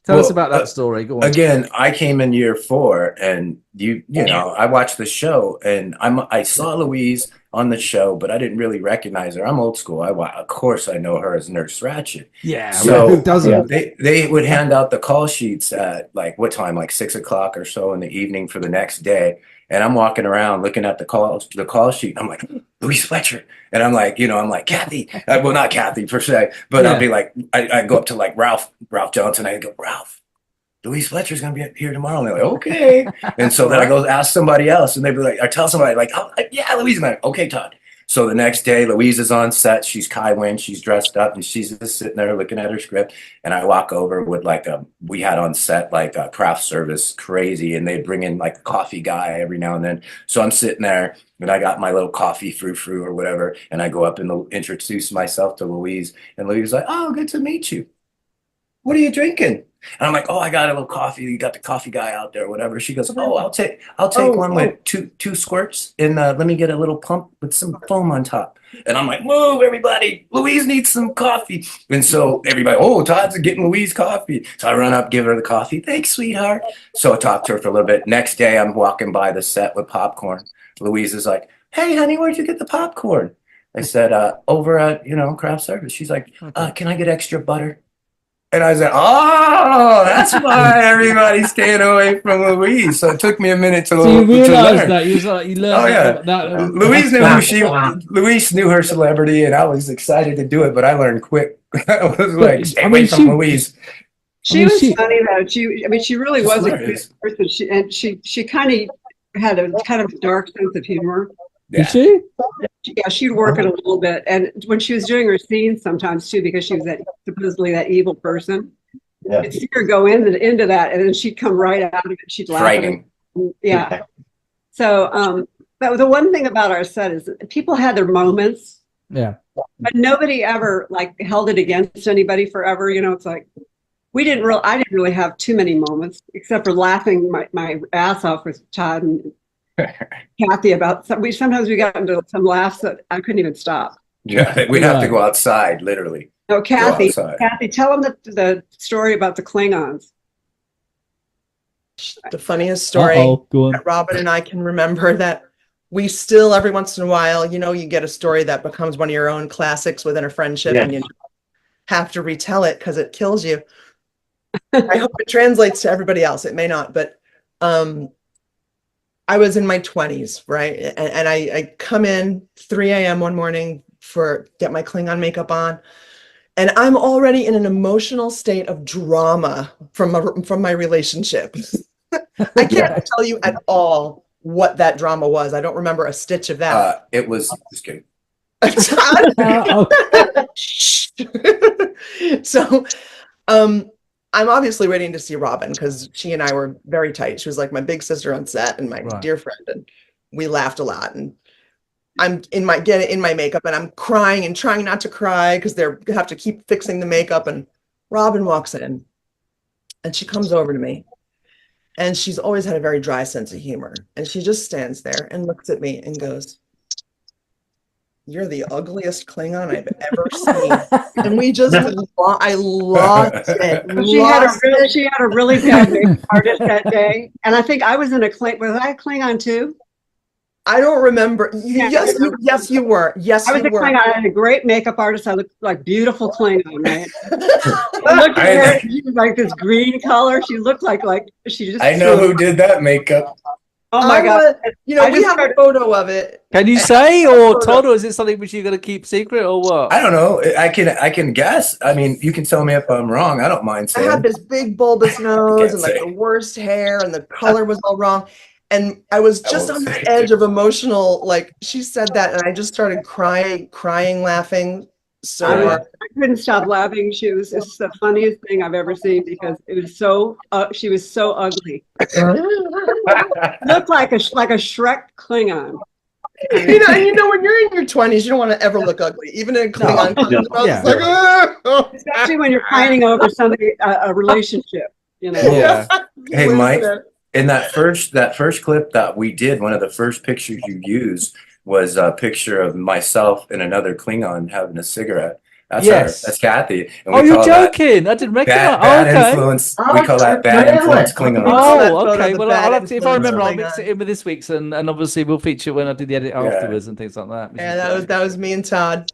Tell us about that story. Go on. Again, I came in year 4, and you know, I watched the show, and I saw Louise on the show, but I didn't really recognize her. I'm old school. Of course, I know her as Nurse Ratched. Yeah. So who doesn't? They would hand out the call sheets at like what time? Like 6 o'clock or so in the evening for the next day. And I'm walking around looking at the call sheet. I'm like, Louise Fletcher. And I'm like, Kathy. Well, not Kathy per se, but I'll be like, I go up to like Ralph Johnson. I go, Ralph, Louise Fletcher's going to be here tomorrow. And they're like, okay. And so then I go ask somebody else, and they'd be like, I tell somebody like, oh, yeah, Louise. And I'm like, okay, Todd, So the next day, Louise is on set. She's Kai Wynn. She's dressed up and she's just sitting there looking at her script. And I walk over with we had on set like a craft service crazy, and they bring in like a coffee guy every now and then. So I'm sitting there and I got my little coffee frou-frou or whatever. And I go up and introduce myself to Louise. And Louise is like, oh, good to meet you. What are you drinking? And I'm like, oh, I got a little coffee. You got the coffee guy out there, whatever. She goes, oh, I'll take one with two squirts, and let me get a little pump with some foam on top. And I'm like, move, everybody. Louise needs some coffee. And so everybody, oh, Todd's getting Louise coffee. So I run up, give her the coffee. Thanks, sweetheart. So I talked to her for a little bit. Next day, I'm walking by the set with popcorn. Louise is like, hey, honey, where'd you get the popcorn? I said, over at, craft service. She's like, can I get extra butter? And I said, oh, that's why everybody's staying away from Louise. So it took me a minute to learn. So you realized that you learned. Oh yeah, that Louise knew Louise knew her celebrity, and I was excited to do it, but I learned quick. I was like, stay away from Louise. She was funny though. She really was a good person. She kind of had a dark sense of humor. Did she? Yeah, she'd work it a little bit, and when she was doing her scenes, sometimes too, because she was supposedly that evil person. Yeah. You'd see her go into that, and then she'd come right out of it. She'd laugh. Frightening. Yeah. So, but the one thing about our set is that people had their moments. Yeah. But nobody ever held it against anybody forever. It's like I didn't really have too many moments, except for laughing my ass off with Todd and Kathy about sometimes we got into some laughs that I couldn't even stop. Yeah, we'd have to go outside, literally. No, Kathy, tell them the story about the Klingons. The funniest story that Robin and I can remember, that we still every once in a while, you get a story that becomes one of your own classics within a friendship, and you have to retell it because it kills you. I hope it translates to everybody else. It may not, but I was in my 20s, right? And I come in 3 a.m. one morning get my Klingon makeup on. And I'm already in an emotional state of drama from my relationship. I can't tell you at all what that drama was. I don't remember a stitch of that. It was just kidding. So, I'm obviously waiting to see Robin because she and I were very tight. She was like my big sister on set and my dear friend, and we laughed a lot. And I'm in my makeup, and I'm crying and trying not to cry because they have to keep fixing the makeup. And Robin walks in, and she comes over to me, and she's always had a very dry sense of humor. And she just stands there and looks at me and goes, "You're the ugliest Klingon I've ever seen." And we just, I lost it. She had a really bad makeup artist that day. And I think I was in was I a Klingon too? I don't remember. Yes, you were. Yes, I was you were. Klingon. I had a great makeup artist. I looked like beautiful Klingon, right? I looked at her, she was like this green color. She looked like she just. I know who did that makeup. Oh my God! We have a photo of it. Can you say, or Todd, or is it something which you're going to keep secret, or what? I don't know. I can guess. I mean, you can tell me if I'm wrong. I don't mind saying. I had this big bulbous nose and the worst hair, and the color was all wrong. And I was just on the edge of emotional. She said that, and I just started crying, laughing. So I couldn't stop laughing. It's the funniest thing I've ever seen because it was so. She was so ugly. Looked like a Shrek Klingon. When you're in your 20s, you don't want to ever look ugly, even in a Klingon. Especially when you're fighting over somebody, a relationship. Yeah. Hey, Mike. In that first clip that we did, one of the first pictures you used was a picture of myself and another Klingon having a cigarette. That's Kathy. And you're joking! I didn't recognize. Bad influence. We call that bad influence Klingon. Oh, okay. Well, I'll have to, if I remember, I'll mix it in with this week's, and obviously we'll feature it when I do the edit afterwards and things like that. Yeah, that was me and Todd.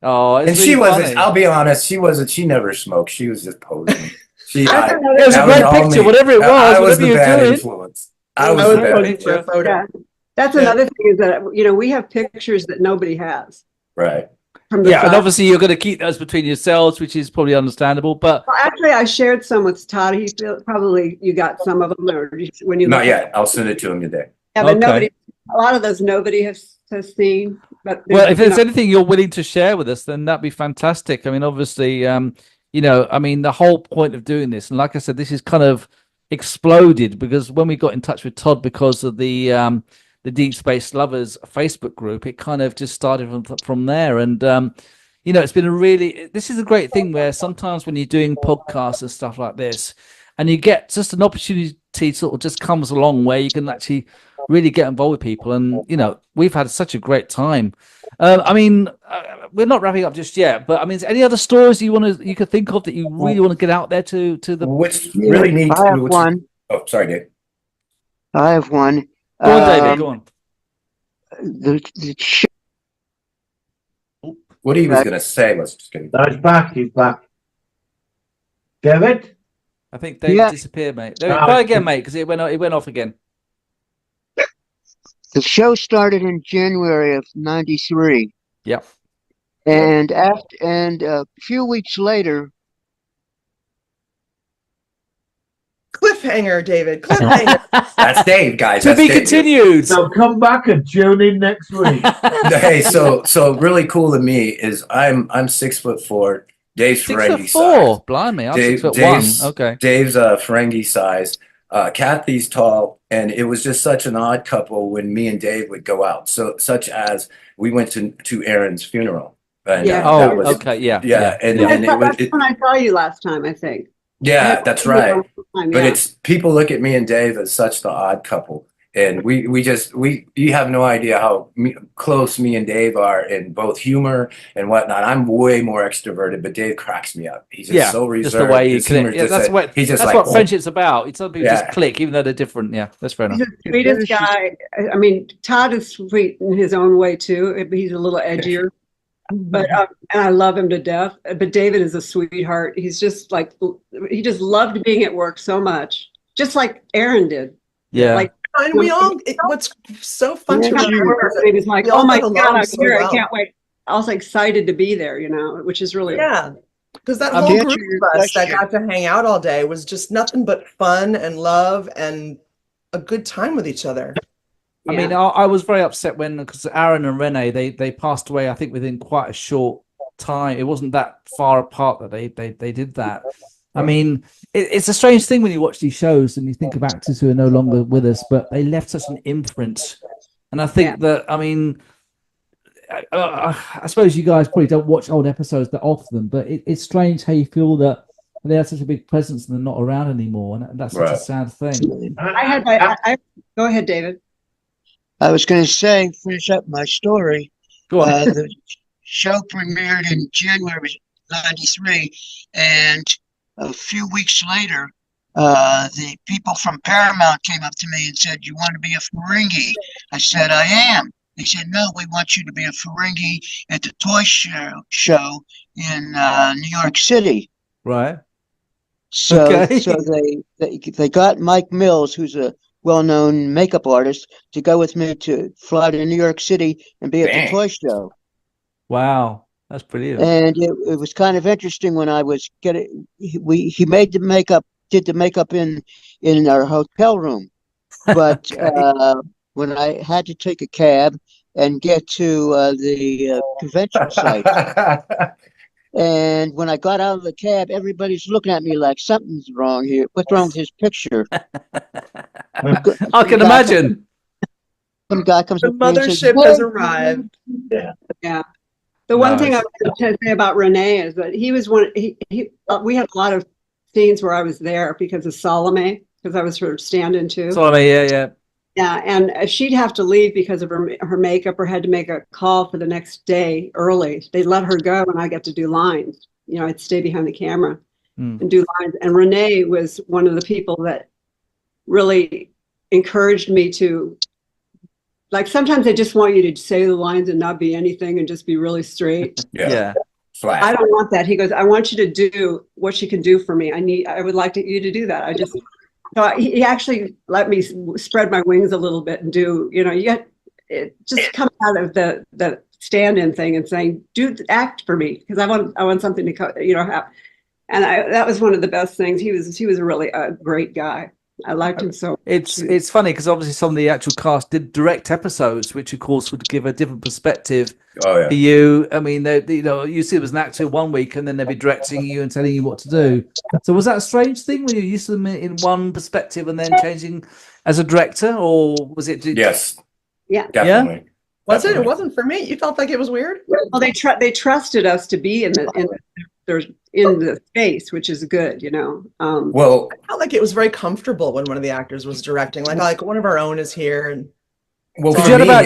Oh, and she wasn't. I'll be honest. She wasn't. She never smoked. She was just posing. It was a great picture, whatever it was. I was the bad influence. I was the bad influence. Yeah. That's another thing is that we have pictures that nobody has. Right. And obviously you're going to keep those between yourselves, which is probably understandable. But actually, I shared some with Todd. Probably you got some of them, or when you not yet. I'll send it to him today. Yeah, but a lot of those nobody has seen. But Well, if there's anything you're willing to share with us, then that'd be fantastic. I mean, obviously, I mean, the whole point of doing this, and like I said, this is kind of exploded because when we got in touch with Todd because of the Deep Space Lovers Facebook group, it kind of just started from there. And it's been this is a great thing where sometimes when you're doing podcasts and stuff like this, and you get just an opportunity sort of just comes along where you can actually really get involved with people. And, we've had such a great time. I mean, we're not wrapping up just yet, but I mean, is there any other stories you could think of that you really want to get out there to the What's really neat. I have one. Oh, sorry, Dave. I have one. Go on, David, go on. The show, What he was going to say was just going No, he's back. He's back. David? I think David disappeared, mate. Try again, mate, because it went off again. the show started in January of '93. Yep. And a few weeks later, Cliffhanger, David. Cliffhanger. That's Dave, guys. To That's be Dave. continued. So come back and tune in next week. Hey, so really cool to me is I'm 6'4". Dave's Ferengi size. 6'4". Blimey, I'm Dave- 6'1". Dave's- Okay. Dave's Ferengi size. Kathy's tall, and it was just such an odd couple when me and Dave would go out. So such as we went to Aaron's funeral. And, Yeah. that was- okay. Yeah. and That's it was when I saw you last time, I think. yeah, that's right. But Yeah. it's people look at me and Dave as such the odd couple, and you have no idea how close me and Dave are in both humor and whatnot. I'm way more extroverted, but Dave cracks me up. He's just so reserved. Just the way you His humor click. is Yeah, just that's like, what oh. friendship's about. Some people just Yeah. click, even though they're different. Yeah, that's fair enough. He's the sweetest guy. I mean, Todd is sweet in his own way too. He's a little edgier, but and I love him to death. But David is a sweetheart. He's just like he just loved being at work so much, just like Aaron did. Yeah. Like And what's so fun to remember is that he was like, we all "Oh my got God, along I'm so here! well. I can't wait." I was excited to be there, which is really Yeah, because that I'm whole answering group your of us that question. got to hang out all day was just nothing but fun and love and a good time with each other. I mean, I was very upset because Aaron and Renee they passed away. I think within quite a short time. It wasn't that far apart that they did that. I mean, it's a strange thing when you watch these shows and you think of actors who are no longer with us, but they left such an imprint. And I think that, I mean, I suppose you guys probably don't watch old episodes that often, but it's strange how you feel that they have such a big presence and they're not around anymore, and that's such a sad thing. Go ahead, David. I was going to say, finish up my story. Go on. The show premiered in January of '93, and a few weeks later, the people from Paramount came up to me and said, "You want to be a Ferengi?" I said, "I am." They said, "No, we want you to be a Ferengi at the toy show in New York City." Right. So, Okay. so they got Mike Mills, who's a well-known makeup artist, to go with me to fly to New York City and be at the toy show. Wow, that's brilliant. And it was kind of interesting when I was he made the makeup, did the makeup in our hotel room, but when I had to take a cab and get to the convention site, and when I got out of the cab, everybody's looking at me like something's wrong here. What's wrong with his picture? I can imagine. Some guy comes The up to me and says, mothership has arrived. Yeah. The one thing I was going to say about Renee is that he was we had a lot of scenes where I was there because of Salome, because I was sort of stand-in too. Salome, yeah. Yeah, and she'd have to leave because of her makeup or had to make a call for the next day early. They'd let her go and I got to do lines. I'd stay behind the camera and do lines. And Renee was one of the people that really encouraged me to, like, sometimes they just want you to say the lines and not be anything and just be really straight. Yeah. Flat. I don't want that. He goes, I want you to do what you can do for me. I would like you to do that. So he actually let me spread my wings a little bit and do, just come out of the stand-in thing and saying, act for me, because I want something to, have. And that was one of the best things. He was really a great guy. I liked him so. It's funny because obviously some of the actual cast did direct episodes, which of course would give a different perspective to you. I mean, you see, it was an actor 1 week, and then they'd be directing you and telling you what to do. So was that a strange thing when you used to them in one perspective and then changing as a director, or was it? Yes. Yeah. Definitely. Yeah? Was it? It wasn't for me. You felt like it was weird? Well, they trusted us to be in the space, which is good, Well, I felt like it was very comfortable when one of the actors was directing. Like one of our own is here, and well,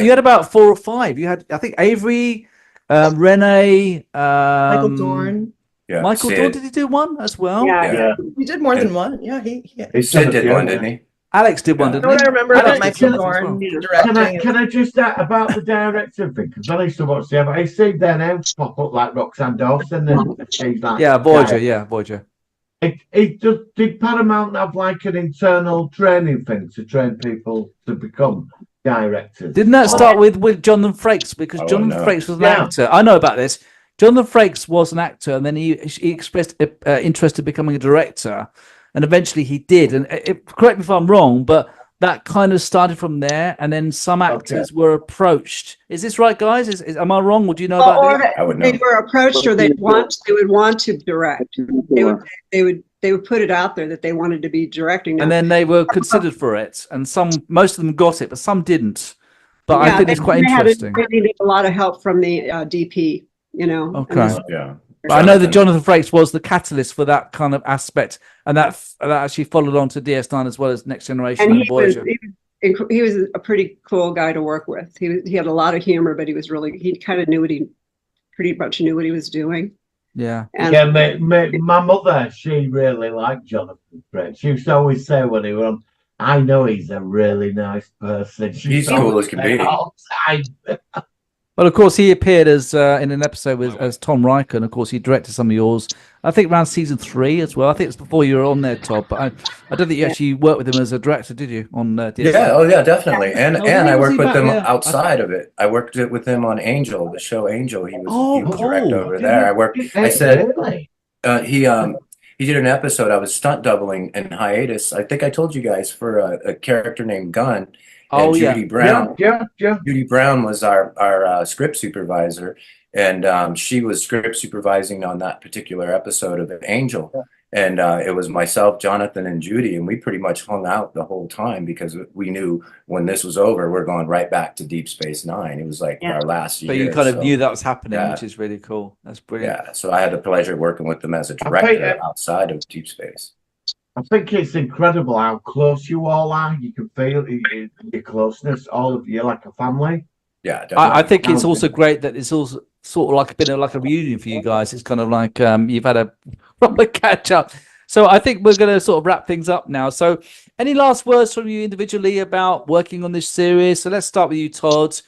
you had about 4 or 5. You had, I think, Avery, Renee, Michael Dorn. Yeah, Michael Dorn, did he do one as well? Yeah. He did more than one. Yeah, he Sid did one, didn't he? Alex did one, didn't he? I remember Alex about did Michael one as Dorn well. directing. Can I just add about the director thing? Because I used to watch the I see their names pop up like Roxanne Dawson, and she's like, Voyager. Did Paramount have like an internal training thing to train people to become directors? Didn't that start with Jonathan Frakes? Because Jonathan Frakes was an actor. I know about this. Jonathan Frakes was an actor, and then he expressed interest in becoming a director, and eventually he did. And correct me if I'm wrong, but that kind of started from there, and then some actors were approached. Is this right, guys? Am I wrong? Would you know about this? I would know. They were approached, or they would want to direct. They would put it out there that they wanted to be directing. And then they were considered for it, and most of them got it, but some didn't. But I think it's quite interesting. They needed a lot of help from the DP, Okay. Yeah. But I know that Jonathan Frakes was the catalyst for that kind of aspect, and that actually followed on to DS9 as well as Next Generation and Voyager. He was a pretty cool guy to work with. He had a lot of humor, but he kind of pretty much knew what he was doing. Yeah. And my mother, she really liked Jonathan Frakes. She used to always say when he was on, I know he's a really nice person. He's cool as can be. All the time. Well, of course, he appeared as in an episode as Tom Riker, and of course, he directed some of yours. I think around season 3 as well. I think it's before you were on there, Todd. But I don't think you actually worked with him as a director, did you? On DSL? Yeah, definitely. And I worked with them outside of it. I worked with him on Angel, the show Angel. He was direct over there. He did an episode. I was stunt doubling in hiatus. I think I told you guys for a character named Gunn. And Judy Brown. Yeah. Judy Brown was our script supervisor, and she was script supervising on that particular episode of Angel. And it was myself, Jonathan, and Judy, and we pretty much hung out the whole time because we knew when this was over, we're going right back to Deep Space Nine. It was like our last year. But you kind of knew that was happening, which is really cool. That's brilliant. Yeah, so I had the pleasure of working with them as a director outside of Deep Space. I think it's incredible how close you all are. You can feel your closeness, all of you, like a family. Yeah, definitely. I think it's also great that it's also sort of like been like a reunion for you guys. It's kind of like you've had a proper catch up. So I think we're going to sort of wrap things up now. So any last words from you individually about working on this series? So let's start with you, Todd.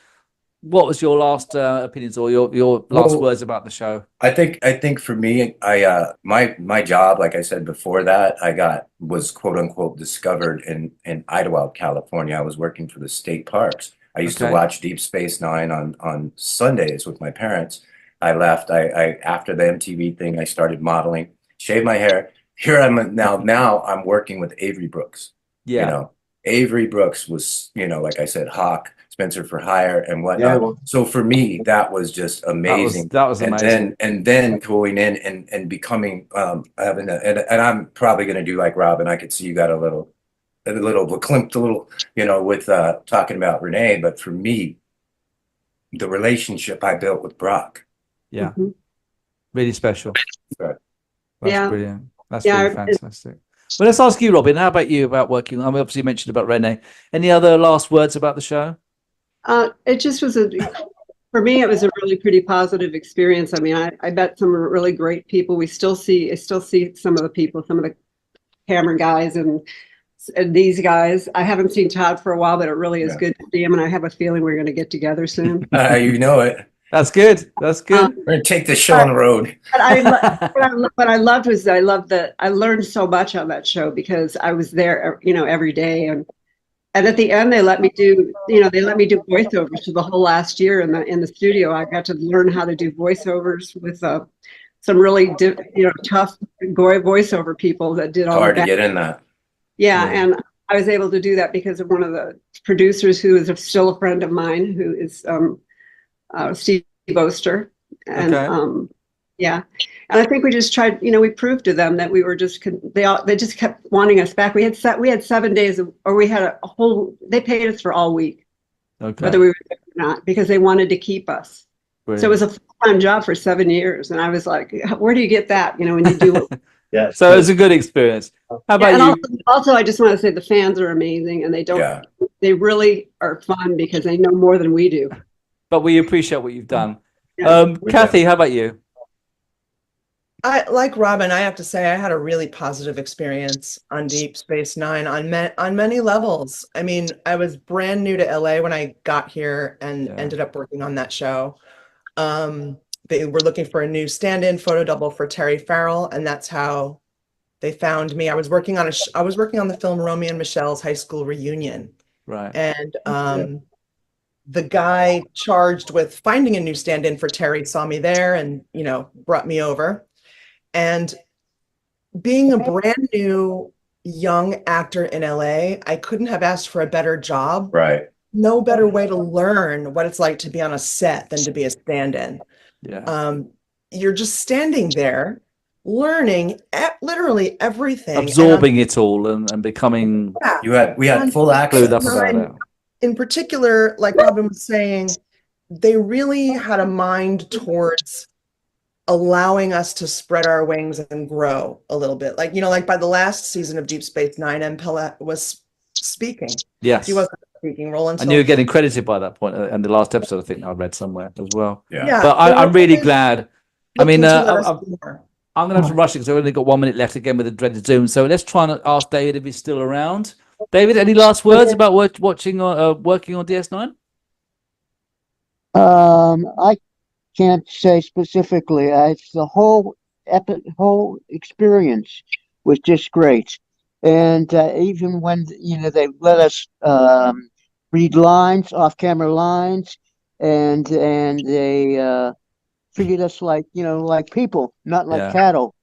What was your last opinions or your last words about the show? I think for me, my job, like I said before that, was quote unquote discovered in Idlewild, California. I was working for the state parks. I used to watch Deep Space Nine on Sundays with my parents. I left. I after the MTV thing, I started modeling, shaved my hair. Here I'm now I'm working with Avery Brooks. Yeah. Avery Brooks was, like I said, Hawk, Spencer for Hire, and whatnot. Yeah, so for me, that was just amazing. That was amazing. And then going in and becoming and I'm probably gonna do like Robin. I could see you got a little climped a little, with talking about Renee, but for me, the relationship I built with Brock. Yeah. Really special. Right. That's brilliant. That's really fantastic. Well, let's ask you, Robin. How about you about working? I mean, obviously you mentioned about Renee. Any other last words about the show? It just was for me, it was a really pretty positive experience. I mean, I met some really great people. I still see some of the people, some of the camera guys and these guys. I haven't seen Todd for a while, but it really is good to see him. And I have a feeling we're going to get together soon. You know it. That's good. That's good. We're gonna take this show on the road. What I loved was I learned so much on that show because I was there, every day, and at the end they let me do voiceovers for the whole last year in the studio. I got to learn how to do voiceovers with some really tough voiceover people that did all. Hard to get in that. Yeah, and I was able to do that because of one of the producers who is still a friend of mine, who is Steve Oster. And yeah. And I think we just tried, we proved to them that we were just, they just kept wanting us back. We had 7 days or we had a whole, they paid us for all week, whether we were there or not, because they wanted to keep us. Brilliant. So it was a full-time job for 7 years. And I was like, where do you get that? When you do it. Yeah. So it was a good experience. How about you? Also, I just want to say the fans are amazing, and they really are fun because they know more than we do. But we appreciate what you've done. Yeah. Kathy, how about you? I like Robin. I have to say I had a really positive experience on Deep Space Nine on many levels. I mean, I was brand new to LA when I got here and ended up working on that show. They were looking for a new stand-in photo double for Terry Farrell, and that's how they found me. I was working on the film Romeo and Michelle's high school reunion. Right. And the guy charged with finding a new stand-in for Terry saw me there and, brought me over. And being a brand new young actor in LA, I couldn't have asked for a better job. Right. No better way to learn what it's like to be on a set than to be a stand-in. Yeah. You're just standing there learning literally everything, absorbing it all and becoming. Yeah. We had full access. In particular, like Robin was saying, they really had a mind towards allowing us to spread our wings and grow a little bit. Like by the last season of Deep Space Nine, M. Pellet was speaking. Yes. He wasn't a speaking role until. And you were getting credited by that point. And the last episode, I think I read somewhere as well. Yeah. But I'm really glad. I mean, I'm going to have to rush it because I've only got 1 minute left again with the dreaded Zoom. So let's try and ask David if he's still around. David, any last words about working on DS9? I can't say specifically. The whole experience was just great, and even when they let us read lines, off-camera lines, and they treated us like people, not like cattle.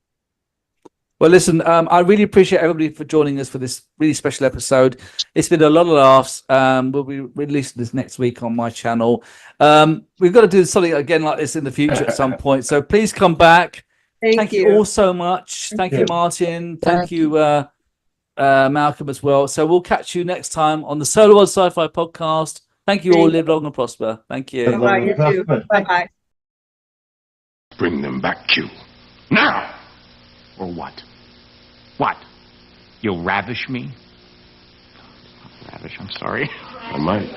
Well, listen, I really appreciate everybody for joining us for this really special episode. It's been a lot of laughs. We'll be releasing this next week on my channel. We've got to do something again like this in the future at some point. So please come back. Thank you all so much. Thank you, Martin. Thank you, Malcolm, as well. So we'll catch you next time on the Solar World Sci-Fi podcast. Thank you all. Live long and prosper. Thank you. Bye-bye. You too. Bye-bye. Bring them back, Q. Now! Or what? What? You'll ravish me? Not ravish, I'm sorry. I might.